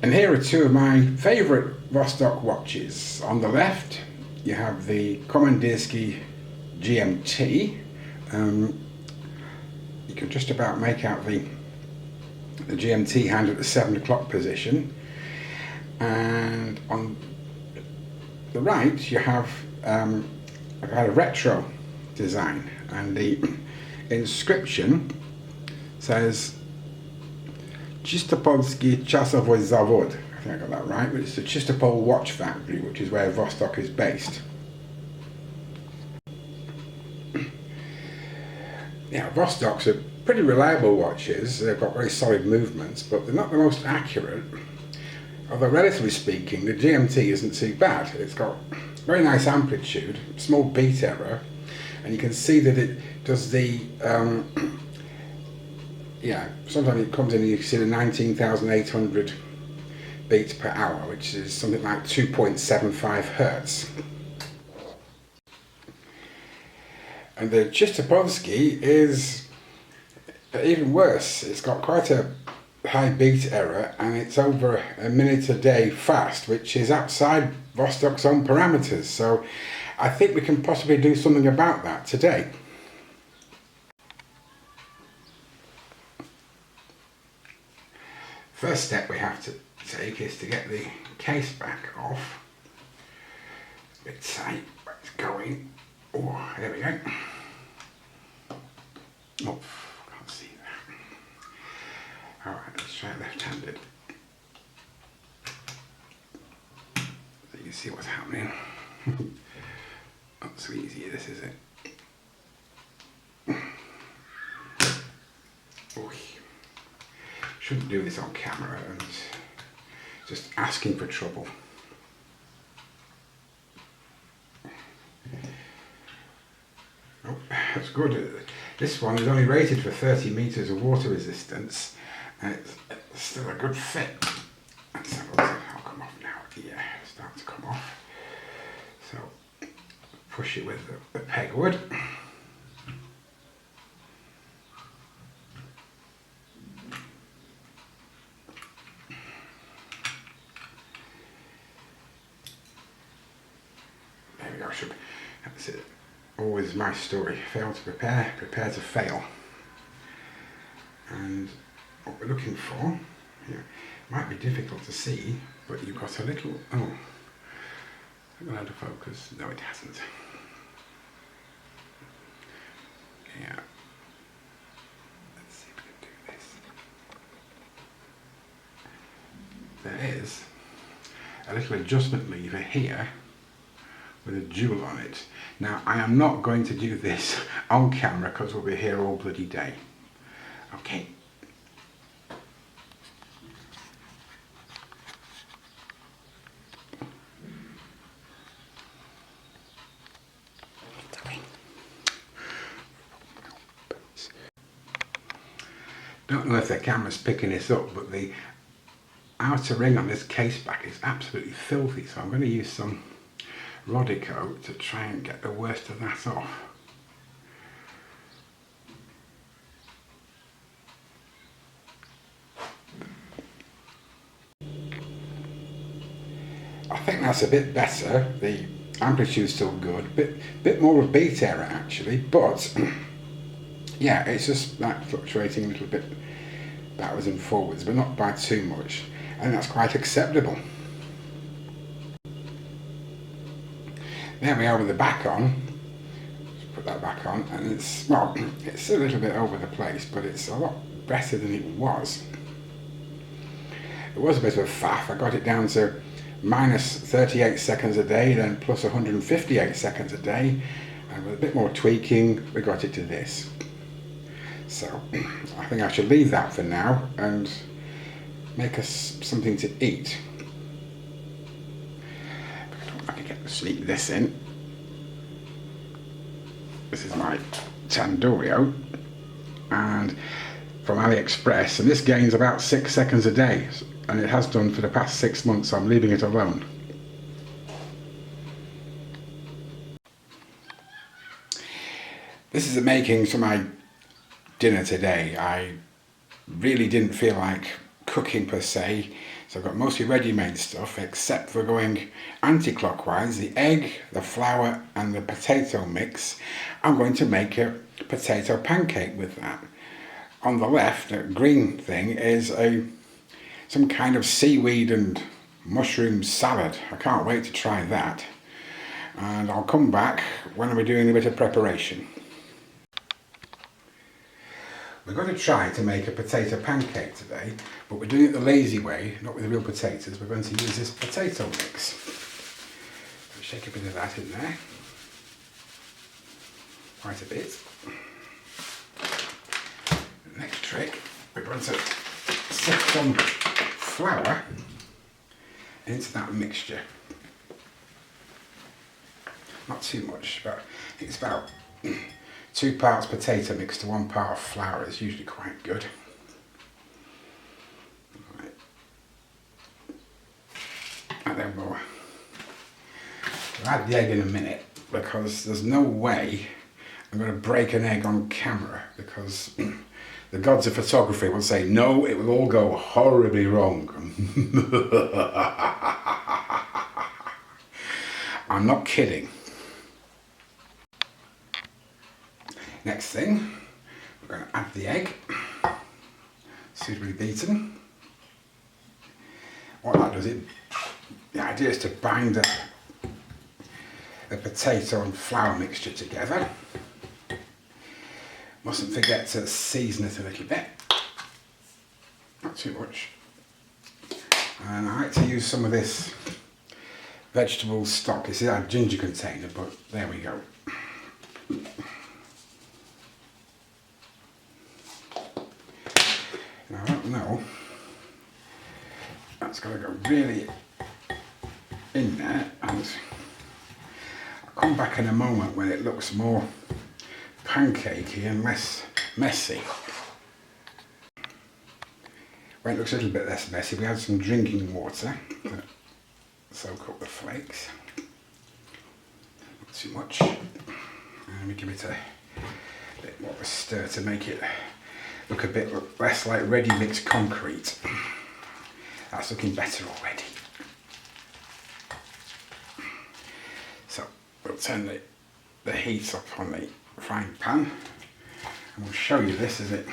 And here are two of my favourite Vostok watches. On the left you have the Commandeersky GMT. You can just about make out the GMT hand at the 7 o'clock position. And on the right you have a retro design, and the inscription says Chistopolski Chasovoy Zavod. I think I got that right, but it's the Chistopol watch factory, which is where Vostok is based. Yeah, Vostoks are pretty reliable watches. They've got very solid movements, but they're not the most accurate. Although relatively speaking, the GMT isn't too bad. It's got very nice amplitude, small beat error, and you can see that it does the yeah, sometimes it comes in and you can see the 19,800 beats per hour, which is something like 2.75 hertz. And the Chistopolski is even worse. It's got quite a high beat error, and it's over a minute a day fast, which is outside Vostok's own parameters. So I think we can possibly do something about that today. First step we have to take is to get the case back off. It's a bit tight, but it's going. Oh, there we go. Oh, can't see that. Alright, let's try left-handed. So you can see what's happening. Not so easy, this is it. Oh, shouldn't do this on camera and just asking for trouble. Oh, that's good. This one is only rated for 30 meters of water resistance, and it's still a good fit. Let's have a look. I'll come off now. Yeah, it's starting to come off. So push it with the pegwood. There we go. That's it. Always my story. Fail to prepare, prepare to fail. And what we're looking for here might be difficult to see, but you've got a little. Oh, is it going to focus? No, it hasn't. Yeah. Let's see if we can do this. There is a little adjustment lever here with a jewel on it. Now, I am not going to do this on camera because we'll be here all bloody day. Okay. Don't know if the camera's picking this up, but the outer ring on this case back is absolutely filthy, so I'm going to use some Rodico to try and get the worst of that off. I think that's a bit better. The amplitude's still good, bit more of beat error actually, but yeah, it's just like fluctuating a little bit backwards and forwards, but not by too much, and that's quite acceptable. There we are with the back on. Just put that back on, and it's, well, it's a little bit over the place, but it's a lot better than it was. It was a bit of a faff. I got it down to minus 38 seconds a day, then plus 158 seconds a day, and with a bit more tweaking, we got it to this. So I think I should leave that for now and make us something to eat. I can sneak this in. This is my Tandoori, and from AliExpress, and this gains about 6 seconds a day, and it has done for the past 6 months, so I'm leaving it alone. This is the makings for my dinner today. I really didn't feel like cooking per se, So I've got mostly ready-made stuff, except for going anti-clockwise. The egg, the flour and the potato mix, I'm going to make a potato pancake with that. On the left, the green thing is some kind of seaweed and mushroom salad. I can't wait to try that. And I'll come back when we're doing a bit of preparation. We're going to try to make a potato pancake today, but we're doing it the lazy way, not with the real potatoes. We're going to use this potato mix. So shake a bit of that in there. Quite a bit. The next trick, we're going to sift some flour into that mixture. Not too much, but I think it's about 2 parts potato mix to 1 part of flour is usually quite good. Right. And then we'll add the egg in a minute, because there's no way I'm going to break an egg on camera, because the gods of photography will say, no, it will all go horribly wrong. I'm not kidding. Next thing, we're going to add the egg, suitably beaten. What that does, the idea is to bind the potato and flour mixture together. Mustn't forget to season it a little bit, not too much. And I like to use some of this vegetable stock. It's in our ginger container, but there we go. Now I don't know, that's got to go really in there, and I'll come back in a moment when it looks more pancakey and less messy. When it looks a little bit less messy, we add some drinking water to soak up the flakes. Not too much. And we give it a bit more of a stir to make it look a bit less like ready mixed concrete. That's looking better already. So we'll turn the heat up on the frying pan, and we'll show you this as it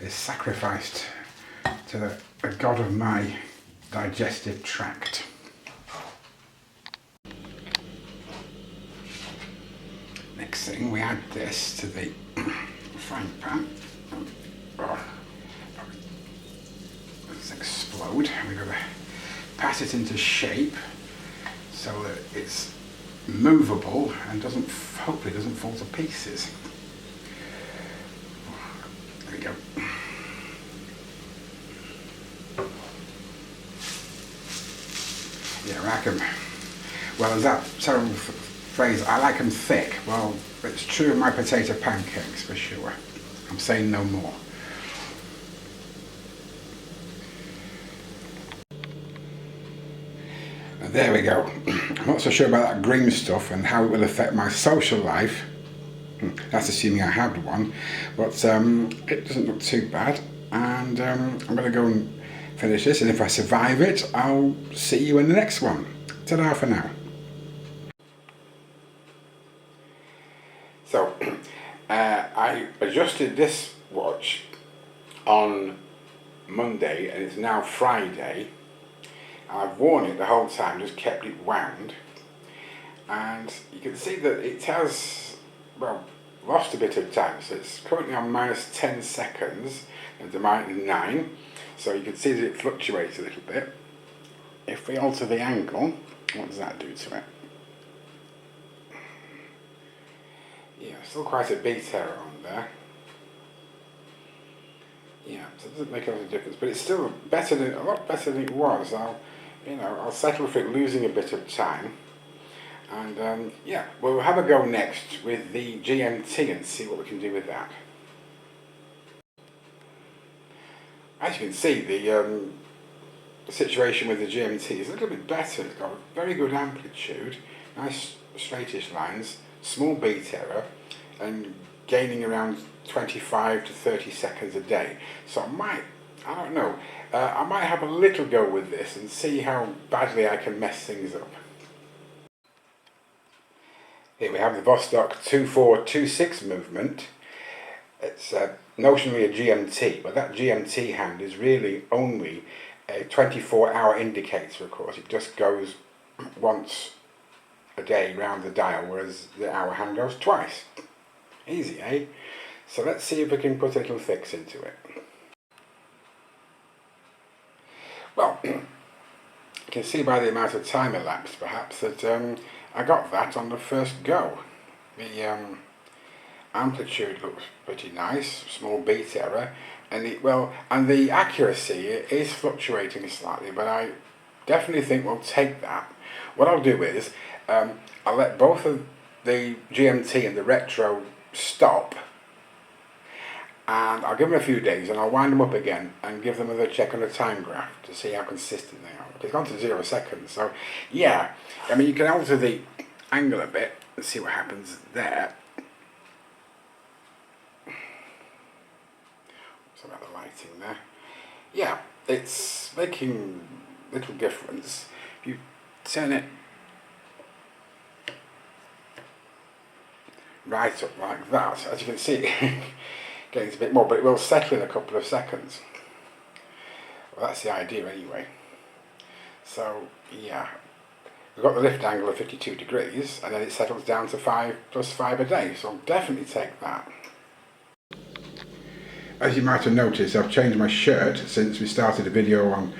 is sacrificed to the god of my digestive tract. Next thing, we add this to the frying pan. Let's explode. We're going to pass it into shape so that it's movable and hopefully doesn't fall to pieces. There we go. Yeah, I like them. Well, there's that terrible phrase, I like them thick. Well, it's true of my potato pancakes for sure. I'm saying no more. And there we go. I'm not so sure about that green stuff and how it will affect my social life. That's assuming I had one. But it doesn't look too bad. And I'm going to go and finish this. And if I survive it, I'll see you in the next one. Ta-da for now. So, I adjusted this watch on Monday and it's now Friday. I've worn it the whole time, just kept it wound. And you can see that it has, well, lost a bit of time. So it's currently on minus 10 seconds and to minus 9. So you can see that it fluctuates a little bit. If we alter the angle, what does that do to it? Yeah, still quite a beat error on there. Yeah, so it doesn't make a lot of difference, but it's still a lot better than it was. I'll settle for it losing a bit of time. And yeah, we'll have a go next with the GMT and see what we can do with that. As you can see, the situation with the GMT is a little bit better. It's got a very good amplitude, nice straightish lines, small beat error, and gaining around 25 to 30 seconds a day. So I don't know, I might have a little go with this and see how badly I can mess things up. Here we have the Vostoks 2426 movement. It's notionally a GMT, but that GMT hand is really only a 24-hour indicator, of course. It just goes once a day round the dial, whereas the hour hand goes twice. Easy, eh? So let's see if we can put a little fix into it. Well, you can see by the amount of time elapsed, perhaps, that I got that on the first go. The amplitude looks pretty nice, small beat error, and the accuracy is fluctuating slightly, but I definitely think we'll take that. What I'll do is I'll let both of the GMT and the retro stop, and I'll give them a few days, and I'll wind them up again and give them another check on the time graph to see how consistent they are. It's gone to 0 seconds, so yeah, I mean, you can alter the angle a bit and see what happens there. So about the lighting there. Yeah, it's making little difference. If you turn it right up like that, as you can see, getting a bit more, but it will settle in a couple of seconds. Well, that's the idea anyway. So yeah, we've got the lift angle of 52 degrees, and then it settles down to 5 plus 5 a day, so I'll definitely take that. As you might have noticed, I've changed my shirt since we started the video on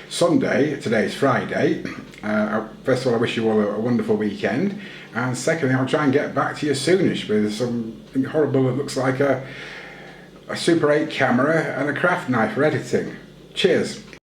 Sunday. Today's Friday. First of all, I wish you all a wonderful weekend, and secondly, I'll try and get back to you soonish with something horrible that looks like a Super 8 camera and a craft knife for editing. Cheers.